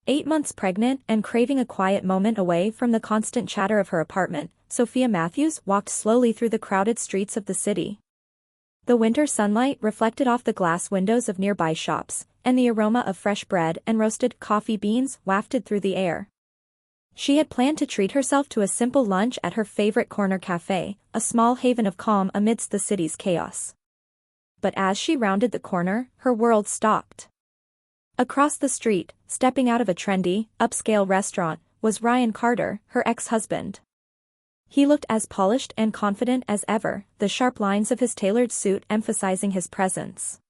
8 months pregnant and craving a quiet moment away from the constant chatter of her apartment, Sophia Matthews walked slowly through the crowded streets of the city. The winter sunlight reflected off the glass windows of nearby shops, and the aroma of fresh bread and roasted coffee beans wafted through the air. She had planned to treat herself to a simple lunch at her favorite corner cafe, a small haven of calm amidst the city's chaos. But as she rounded the corner, her world stopped. Across the street, stepping out of a trendy, upscale restaurant, was Ryan Carter, her ex-husband. He looked as polished and confident as ever, the sharp lines of his tailored suit emphasizing his presence.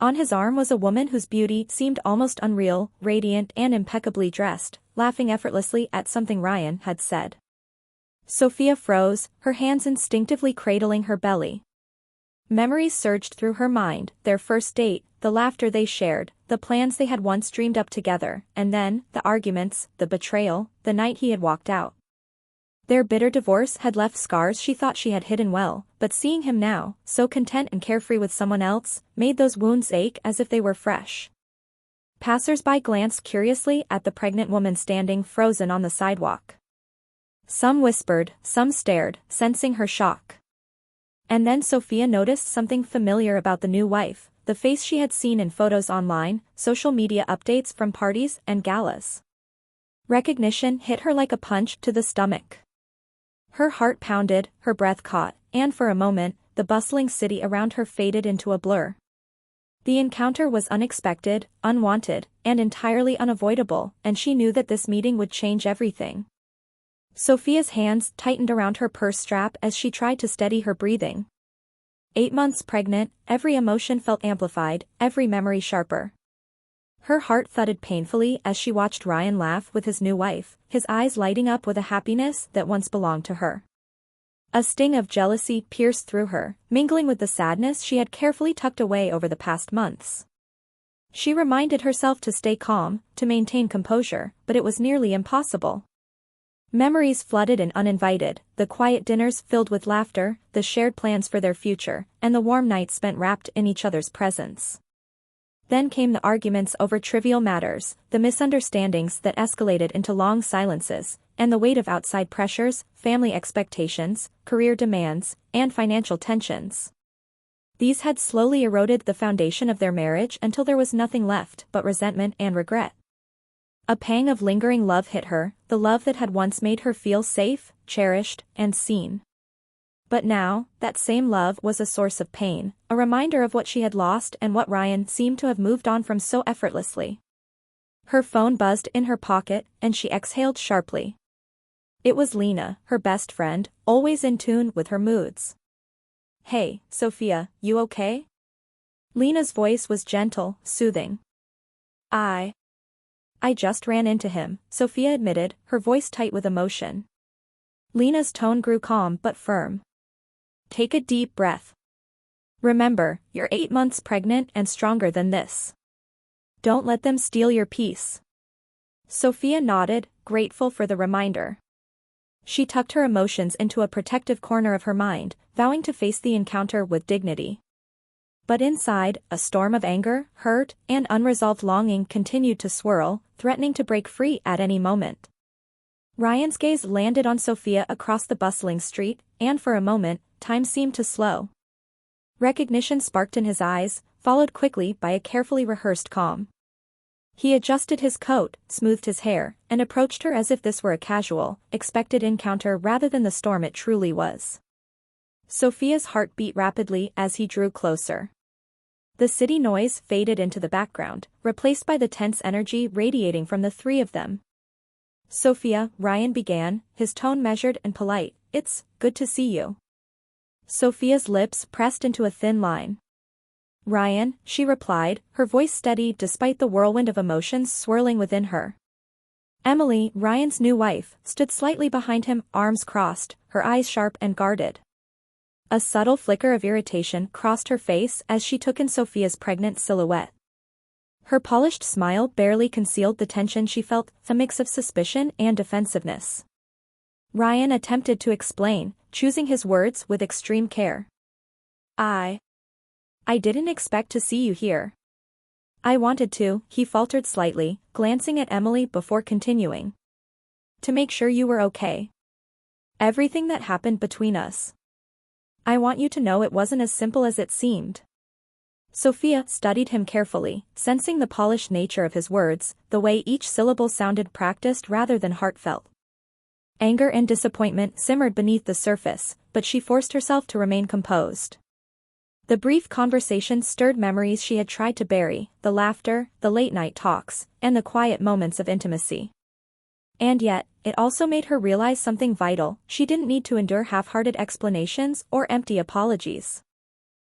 On his arm was a woman whose beauty seemed almost unreal, radiant and impeccably dressed, laughing effortlessly at something Ryan had said. Sophia froze, her hands instinctively cradling her belly. Memories surged through her mind, their first date, the laughter they shared, the plans they had once dreamed up together, and then, the arguments, the betrayal, the night he had walked out. Their bitter divorce had left scars she thought she had hidden well, but seeing him now, so content and carefree with someone else, made those wounds ache as if they were fresh. Passers-by glanced curiously at the pregnant woman standing frozen on the sidewalk. Some whispered, some stared, sensing her shock. And then Sophia noticed something familiar about the new wife, the face she had seen in photos online, social media updates from parties and galas. Recognition hit her like a punch to the stomach. Her heart pounded, her breath caught, and for a moment, the bustling city around her faded into a blur. The encounter was unexpected, unwanted, and entirely unavoidable, and she knew that this meeting would change everything. Sophia's hands tightened around her purse strap as she tried to steady her breathing. 8 months pregnant, every emotion felt amplified, every memory sharper. Her heart thudded painfully as she watched Ryan laugh with his new wife, his eyes lighting up with a happiness that once belonged to her. A sting of jealousy pierced through her, mingling with the sadness she had carefully tucked away over the past months. She reminded herself to stay calm, to maintain composure, but it was nearly impossible. Memories flooded and uninvited, the quiet dinners filled with laughter, the shared plans for their future, and the warm nights spent wrapped in each other's presence. Then came the arguments over trivial matters, the misunderstandings that escalated into long silences, and the weight of outside pressures, family expectations, career demands, and financial tensions. These had slowly eroded the foundation of their marriage until there was nothing left but resentment and regret. A pang of lingering love hit her, the love that had once made her feel safe, cherished, and seen. But now, that same love was a source of pain, a reminder of what she had lost and what Ryan seemed to have moved on from so effortlessly. Her phone buzzed in her pocket, and she exhaled sharply. It was Lena, her best friend, always in tune with her moods. "Hey, Sophia, you okay?" Lena's voice was gentle, soothing. I just ran into him," Sophia admitted, her voice tight with emotion. Lena's tone grew calm but firm. "Take a deep breath. Remember, you're 8 months pregnant and stronger than this. Don't let them steal your peace." Sophia nodded, grateful for the reminder. She tucked her emotions into a protective corner of her mind, vowing to face the encounter with dignity. But inside, a storm of anger, hurt, and unresolved longing continued to swirl, threatening to break free at any moment. Ryan's gaze landed on Sophia across the bustling street, and for a moment, time seemed to slow. Recognition sparked in his eyes, followed quickly by a carefully rehearsed calm. He adjusted his coat, smoothed his hair, and approached her as if this were a casual, expected encounter rather than the storm it truly was. Sophia's heart beat rapidly as he drew closer. The city noise faded into the background, replaced by the tense energy radiating from the three of them. "Sophia," Ryan began, his tone measured and polite, "it's good to see you." Sophia's lips pressed into a thin line. "Ryan," she replied, her voice steady despite the whirlwind of emotions swirling within her. Emily, Ryan's new wife, stood slightly behind him, arms crossed, her eyes sharp and guarded. A subtle flicker of irritation crossed her face as she took in Sophia's pregnant silhouette. Her polished smile barely concealed the tension she felt, a mix of suspicion and defensiveness. Ryan attempted to explain, choosing his words with extreme care. I didn't expect to see you here." I wanted to, he faltered slightly, glancing at Emily before continuing. To make sure you were okay. Everything that happened between us. I want you to know it wasn't as simple as it seemed. Sophia studied him carefully, sensing the polished nature of his words, the way each syllable sounded practiced rather than heartfelt. Anger and disappointment simmered beneath the surface, but she forced herself to remain composed. The brief conversation stirred memories she had tried to bury, the laughter, the late-night talks, and the quiet moments of intimacy. And yet, it also made her realize something vital: she didn't need to endure half-hearted explanations or empty apologies.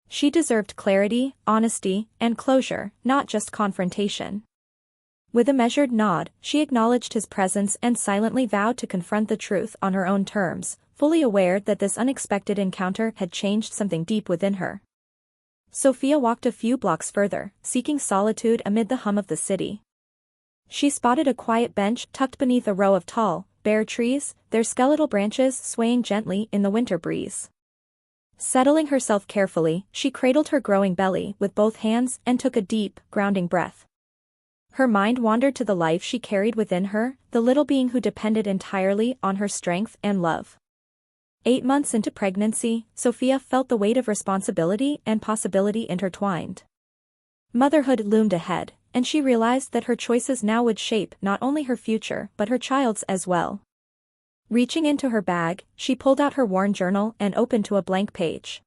She deserved clarity, honesty, and closure, not just confrontation. With a measured nod, she acknowledged his presence and silently vowed to confront the truth on her own terms, fully aware that this unexpected encounter had changed something deep within her. Sophia walked a few blocks further, seeking solitude amid the hum of the city. She spotted a quiet bench tucked beneath a row of tall, bare trees, their skeletal branches swaying gently in the winter breeze. Settling herself carefully, she cradled her growing belly with both hands and took a deep, grounding breath. Her mind wandered to the life she carried within her, the little being who depended entirely on her strength and love. 8 months into pregnancy, Sophia felt the weight of responsibility and possibility intertwined. Motherhood loomed ahead, and she realized that her choices now would shape not only her future but her child's as well. Reaching into her bag, she pulled out her worn journal and opened to a blank page.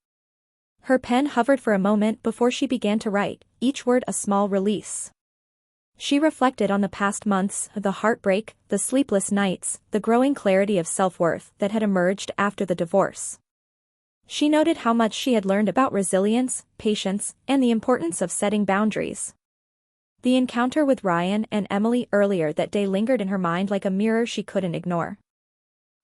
Her pen hovered for a moment before she began to write, each word a small release. She reflected on the past months, the heartbreak, the sleepless nights, the growing clarity of self-worth that had emerged after the divorce. She noted how much she had learned about resilience, patience, and the importance of setting boundaries. The encounter with Ryan and Emily earlier that day lingered in her mind like a mirror she couldn't ignore.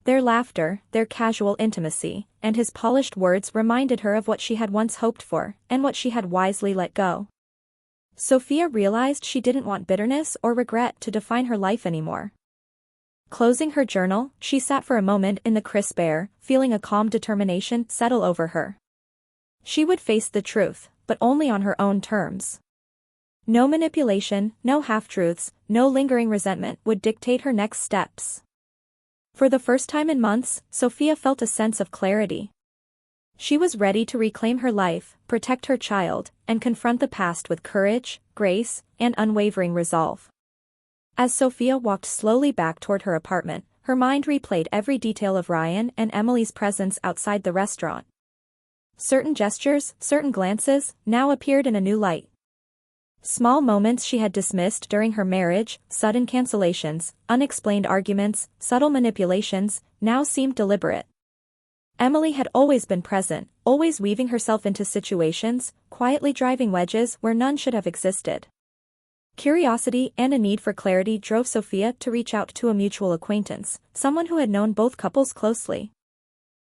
Their laughter, their casual intimacy, and his polished words reminded her of what she had once hoped for, and what she had wisely let go. Sophia realized she didn't want bitterness or regret to define her life anymore. Closing her journal, she sat for a moment in the crisp air, feeling a calm determination settle over her. She would face the truth, but only on her own terms. No manipulation, no half-truths, no lingering resentment would dictate her next steps. For the first time in months, Sophia felt a sense of clarity. She was ready to reclaim her life, protect her child, and confront the past with courage, grace, and unwavering resolve. As Sophia walked slowly back toward her apartment, her mind replayed every detail of Ryan and Emily's presence outside the restaurant. Certain gestures, certain glances, now appeared in a new light. Small moments she had dismissed during her marriage, sudden cancellations, unexplained arguments, subtle manipulations, now seemed deliberate. Emily had always been present, always weaving herself into situations, quietly driving wedges where none should have existed. Curiosity and a need for clarity drove Sophia to reach out to a mutual acquaintance, someone who had known both couples closely.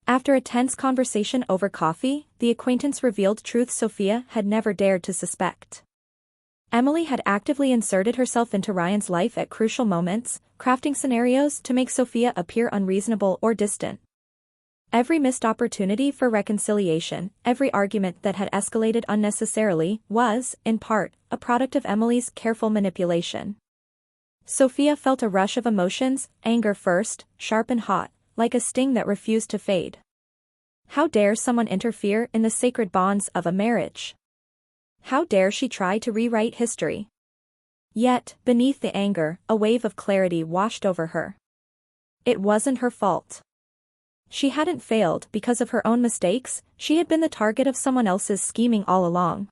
After a tense conversation over coffee, the acquaintance revealed truths Sophia had never dared to suspect. Emily had actively inserted herself into Ryan's life at crucial moments, crafting scenarios to make Sophia appear unreasonable or distant. Every missed opportunity for reconciliation, every argument that had escalated unnecessarily, was, in part, a product of Emily's careful manipulation. Sophia felt a rush of emotions, anger first, sharp and hot, like a sting that refused to fade. How dare someone interfere in the sacred bonds of a marriage? How dare she try to rewrite history? Yet, beneath the anger, a wave of clarity washed over her. It wasn't her fault. She hadn't failed because of her own mistakes, she had been the target of someone else's scheming all along.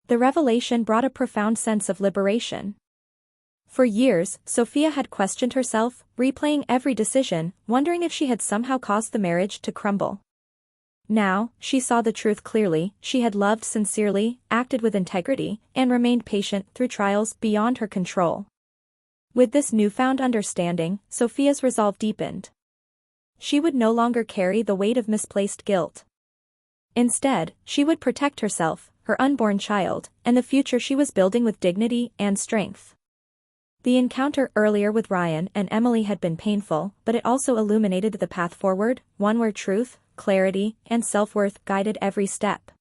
The revelation brought a profound sense of liberation. For years, Sophia had questioned herself, replaying every decision, wondering if she had somehow caused the marriage to crumble. Now, she saw the truth clearly: she had loved sincerely, acted with integrity, and remained patient through trials beyond her control. With this newfound understanding, Sophia's resolve deepened. She would no longer carry the weight of misplaced guilt. Instead, she would protect herself, her unborn child, and the future she was building with dignity and strength. The encounter earlier with Ryan and Emily had been painful, but it also illuminated the path forward, one where truth, clarity, and self-worth guided every step.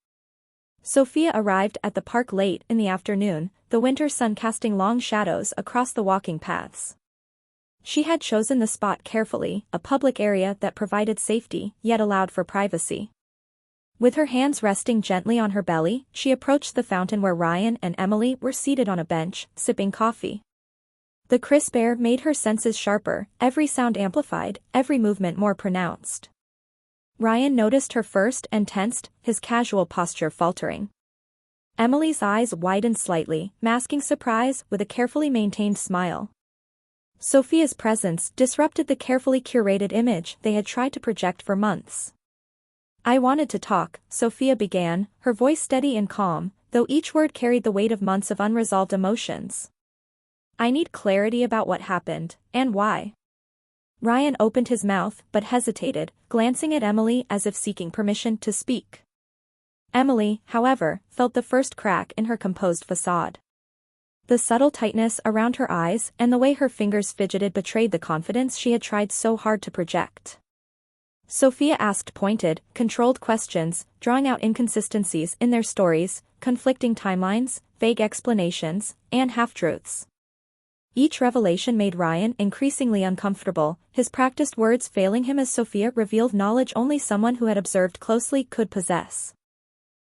Sophia arrived at the park late in the afternoon, the winter sun casting long shadows across the walking paths. She had chosen the spot carefully, a public area that provided safety, yet allowed for privacy. With her hands resting gently on her belly, she approached the fountain where Ryan and Emily were seated on a bench, sipping coffee. The crisp air made her senses sharper, every sound amplified, every movement more pronounced. Ryan noticed her first and tensed, his casual posture faltering. Emily's eyes widened slightly, masking surprise with a carefully maintained smile. Sophia's presence disrupted the carefully curated image they had tried to project for months. "I wanted to talk," Sophia began, her voice steady and calm, though each word carried the weight of months of unresolved emotions. "I need clarity about what happened, and why." Ryan opened his mouth but hesitated, glancing at Emily as if seeking permission to speak. Emily, however, felt the first crack in her composed facade. The subtle tightness around her eyes and the way her fingers fidgeted betrayed the confidence she had tried so hard to project. Sophia asked pointed, controlled questions, drawing out inconsistencies in their stories, conflicting timelines, vague explanations, and half-truths. Each revelation made Ryan increasingly uncomfortable, his practiced words failing him as Sophia revealed knowledge only someone who had observed closely could possess.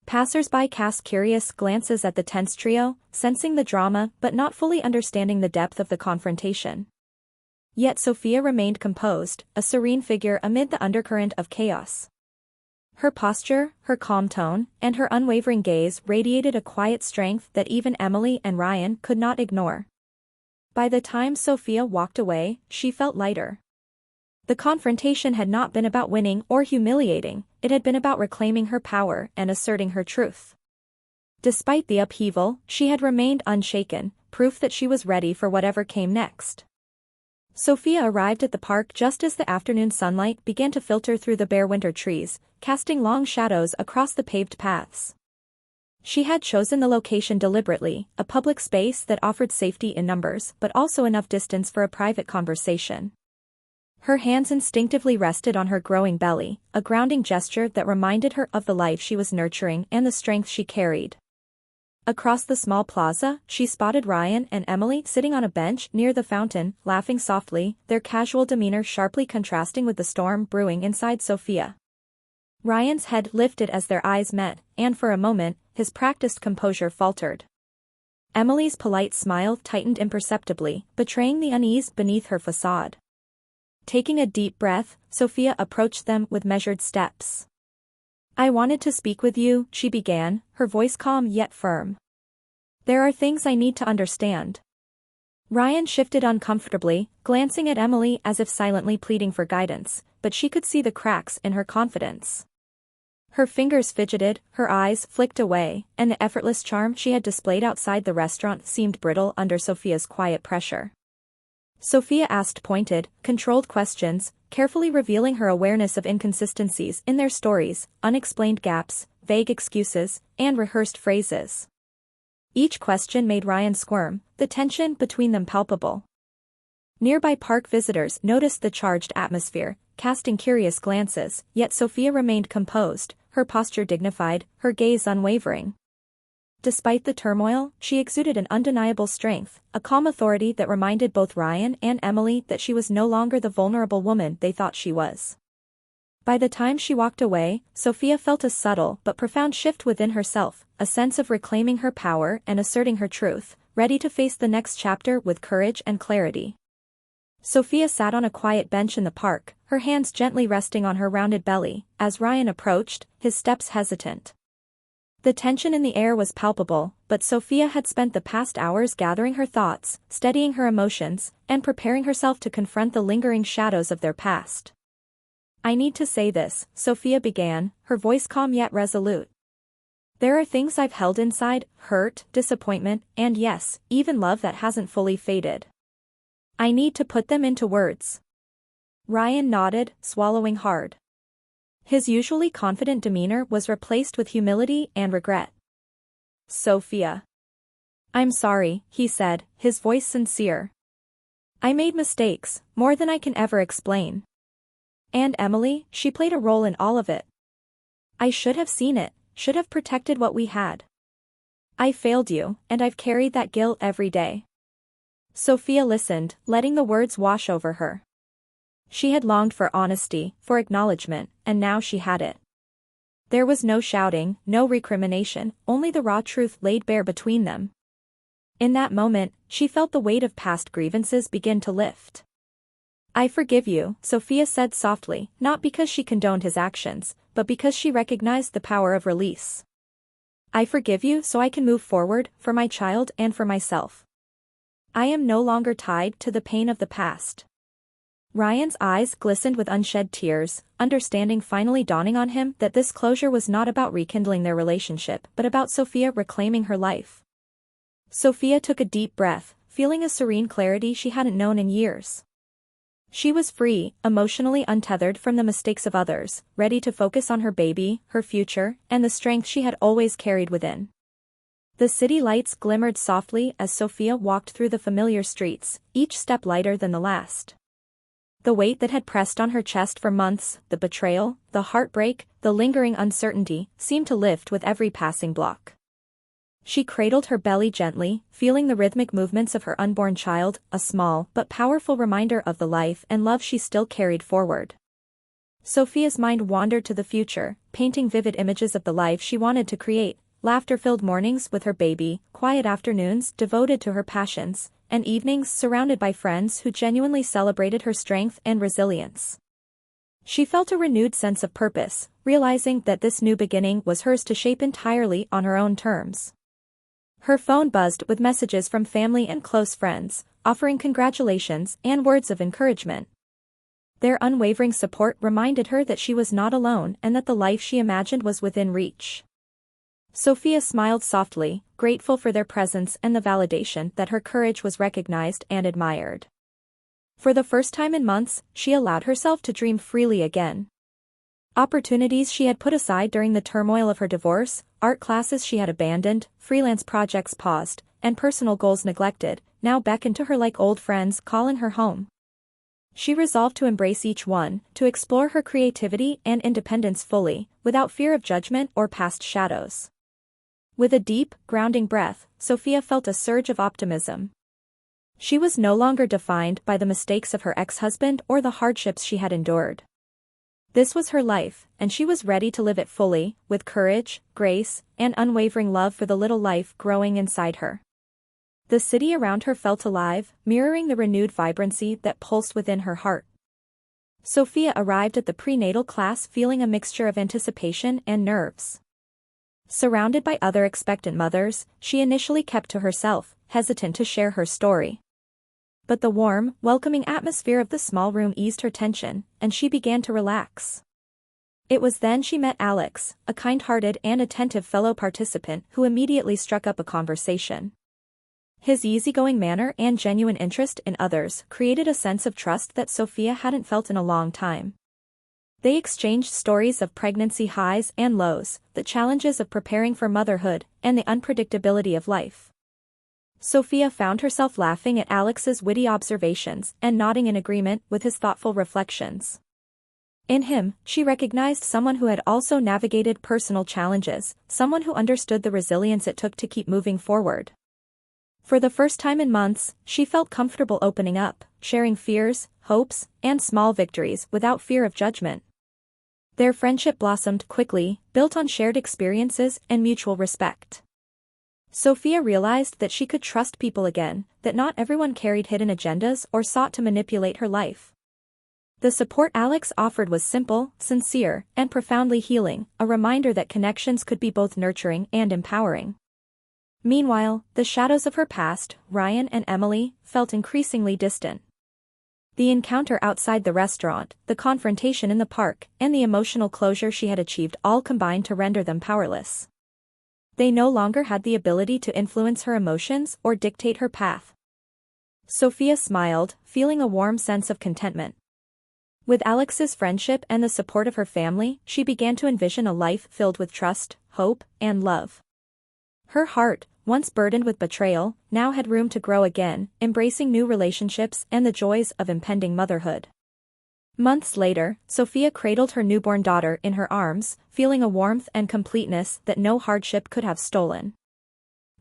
Passers-by cast curious glances at the tense trio, sensing the drama but not fully understanding the depth of the confrontation. Yet Sophia remained composed, a serene figure amid the undercurrent of chaos. Her posture, her calm tone, and her unwavering gaze radiated a quiet strength that even Emily and Ryan could not ignore. By the time Sophia walked away, she felt lighter. The confrontation had not been about winning or humiliating, it had been about reclaiming her power and asserting her truth. Despite the upheaval, she had remained unshaken, proof that she was ready for whatever came next. Sophia arrived at the park just as the afternoon sunlight began to filter through the bare winter trees, casting long shadows across the paved paths. She had chosen the location deliberately, a public space that offered safety in numbers but also enough distance for a private conversation. Her hands instinctively rested on her growing belly, a grounding gesture that reminded her of the life she was nurturing and the strength she carried. Across the small plaza, she spotted Ryan and Emily sitting on a bench near the fountain, laughing softly, their casual demeanor sharply contrasting with the storm brewing inside Sophia. Ryan's head lifted as their eyes met, and for a moment, his practiced composure faltered. Emily's polite smile tightened imperceptibly, betraying the unease beneath her facade. Taking a deep breath, Sophia approached them with measured steps. "I wanted to speak with you," she began, her voice calm yet firm. "There are things I need to understand." Ryan shifted uncomfortably, glancing at Emily as if silently pleading for guidance, but she could see the cracks in her confidence. Her fingers fidgeted, her eyes flicked away, and the effortless charm she had displayed outside the restaurant seemed brittle under Sophia's quiet pressure. Sophia asked pointed, controlled questions, carefully revealing her awareness of inconsistencies in their stories, unexplained gaps, vague excuses, and rehearsed phrases. Each question made Ryan squirm, the tension between them palpable. Nearby park visitors noticed the charged atmosphere, casting curious glances, yet Sophia remained composed, her posture dignified, her gaze unwavering. Despite the turmoil, she exuded an undeniable strength, a calm authority that reminded both Ryan and Emily that she was no longer the vulnerable woman they thought she was. By the time she walked away, Sophia felt a subtle but profound shift within herself, a sense of reclaiming her power and asserting her truth, ready to face the next chapter with courage and clarity. Sophia sat on a quiet bench in the park, her hands gently resting on her rounded belly, as Ryan approached, his steps hesitant. The tension in the air was palpable, but Sophia had spent the past hours gathering her thoughts, steadying her emotions, and preparing herself to confront the lingering shadows of their past. "I need to say this," Sophia began, her voice calm yet resolute. "There are things I've held inside, hurt, disappointment, and yes, even love that hasn't fully faded. I need to put them into words." Ryan nodded, swallowing hard. His usually confident demeanor was replaced with humility and regret. "Sophia. I'm sorry," he said, his voice sincere. "I made mistakes, more than I can ever explain. And Emily, she played a role in all of it. I should have seen it, should have protected what we had. I failed you, and I've carried that guilt every day. Sophia listened, letting the words wash over her. She had longed for honesty, for acknowledgement, and now she had it. There was no shouting, no recrimination, only the raw truth laid bare between them. In that moment, she felt the weight of past grievances begin to lift. I forgive you, Sophia said softly, not because she condoned his actions, but because she recognized the power of release. I forgive you so I can move forward, for my child and for myself. I am no longer tied to the pain of the past. Ryan's eyes glistened with unshed tears, understanding finally dawning on him that this closure was not about rekindling their relationship but about Sophia reclaiming her life. Sophia took a deep breath, feeling a serene clarity she hadn't known in years. She was free, emotionally untethered from the mistakes of others, ready to focus on her baby, her future, and the strength she had always carried within. The city lights glimmered softly as Sophia walked through the familiar streets, each step lighter than the last. The weight that had pressed on her chest for months, the betrayal, the heartbreak, the lingering uncertainty, seemed to lift with every passing block. She cradled her belly gently, feeling the rhythmic movements of her unborn child, a small but powerful reminder of the life and love she still carried forward. Sophia's mind wandered to the future, painting vivid images of the life she wanted to create, laughter-filled mornings with her baby, quiet afternoons devoted to her passions, and evenings surrounded by friends who genuinely celebrated her strength and resilience. She felt a renewed sense of purpose, realizing that this new beginning was hers to shape entirely on her own terms. Her phone buzzed with messages from family and close friends, offering congratulations and words of encouragement. Their unwavering support reminded her that she was not alone and that the life she imagined was within reach. Sophia smiled softly, grateful for their presence and the validation that her courage was recognized and admired. For the first time in months, she allowed herself to dream freely again. Opportunities she had put aside during the turmoil of her divorce, art classes she had abandoned, freelance projects paused, and personal goals neglected, now beckoned to her like old friends calling her home. She resolved to embrace each one, to explore her creativity and independence fully, without fear of judgment or past shadows. With a deep, grounding breath, Sophia felt a surge of optimism. She was no longer defined by the mistakes of her ex-husband or the hardships she had endured. This was her life, and she was ready to live it fully, with courage, grace, and unwavering love for the little life growing inside her. The city around her felt alive, mirroring the renewed vibrancy that pulsed within her heart. Sophia arrived at the prenatal class feeling a mixture of anticipation and nerves. Surrounded by other expectant mothers, she initially kept to herself, hesitant to share her story. But the warm, welcoming atmosphere of the small room eased her tension, and she began to relax. It was then she met Alex, a kind-hearted and attentive fellow participant who immediately struck up a conversation. His easygoing manner and genuine interest in others created a sense of trust that Sophia hadn't felt in a long time. They exchanged stories of pregnancy highs and lows, the challenges of preparing for motherhood, and the unpredictability of life. Sophia found herself laughing at Alex's witty observations and nodding in agreement with his thoughtful reflections. In him, she recognized someone who had also navigated personal challenges, someone who understood the resilience it took to keep moving forward. For the first time in months, she felt comfortable opening up, sharing fears, hopes, and small victories without fear of judgment. Their friendship blossomed quickly, built on shared experiences and mutual respect. Sophia realized that she could trust people again, that not everyone carried hidden agendas or sought to manipulate her life. The support Alex offered was simple, sincere, and profoundly healing, a reminder that connections could be both nurturing and empowering. Meanwhile, the shadows of her past, Ryan and Emily, felt increasingly distant. The encounter outside the restaurant, the confrontation in the park, and the emotional closure she had achieved all combined to render them powerless. They no longer had the ability to influence her emotions or dictate her path. Sophia smiled, feeling a warm sense of contentment. With Alex's friendship and the support of her family, she began to envision a life filled with trust, hope, and love. Her heart, once burdened with betrayal, now had room to grow again, embracing new relationships and the joys of impending motherhood. Months later, Sophia cradled her newborn daughter in her arms, feeling a warmth and completeness that no hardship could have stolen.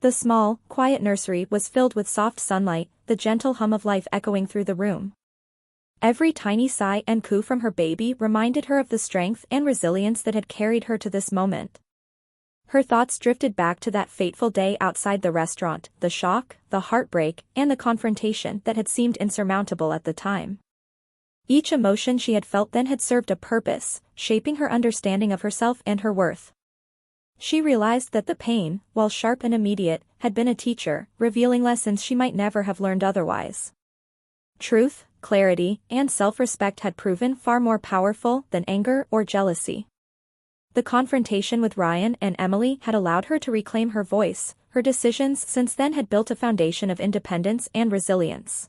The small, quiet nursery was filled with soft sunlight, the gentle hum of life echoing through the room. Every tiny sigh and coo from her baby reminded her of the strength and resilience that had carried her to this moment. Her thoughts drifted back to that fateful day outside the restaurant, the shock, the heartbreak, and the confrontation that had seemed insurmountable at the time. Each emotion she had felt then had served a purpose, shaping her understanding of herself and her worth. She realized that the pain, while sharp and immediate, had been a teacher, revealing lessons she might never have learned otherwise. Truth, clarity, and self-respect had proven far more powerful than anger or jealousy. The confrontation with Ryan and Emily had allowed her to reclaim her voice. Her decisions since then had built a foundation of independence and resilience.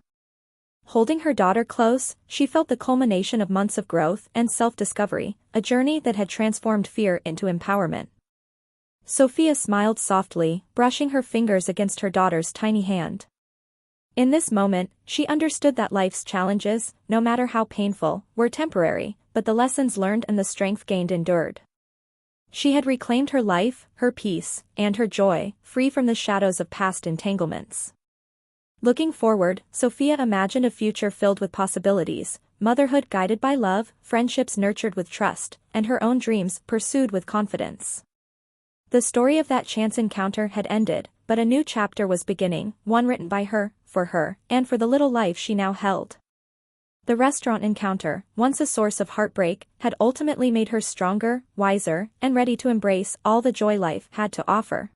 Holding her daughter close, she felt the culmination of months of growth and self-discovery, a journey that had transformed fear into empowerment. Sophia smiled softly, brushing her fingers against her daughter's tiny hand. In this moment, she understood that life's challenges, no matter how painful, were temporary, but the lessons learned and the strength gained endured. She had reclaimed her life, her peace, and her joy, free from the shadows of past entanglements. Looking forward, Sophia imagined a future filled with possibilities, motherhood guided by love, friendships nurtured with trust, and her own dreams pursued with confidence. The story of that chance encounter had ended, but a new chapter was beginning, one written by her, and for the little life she now held. The restaurant encounter, once a source of heartbreak, had ultimately made her stronger, wiser, and ready to embrace all the joy life had to offer.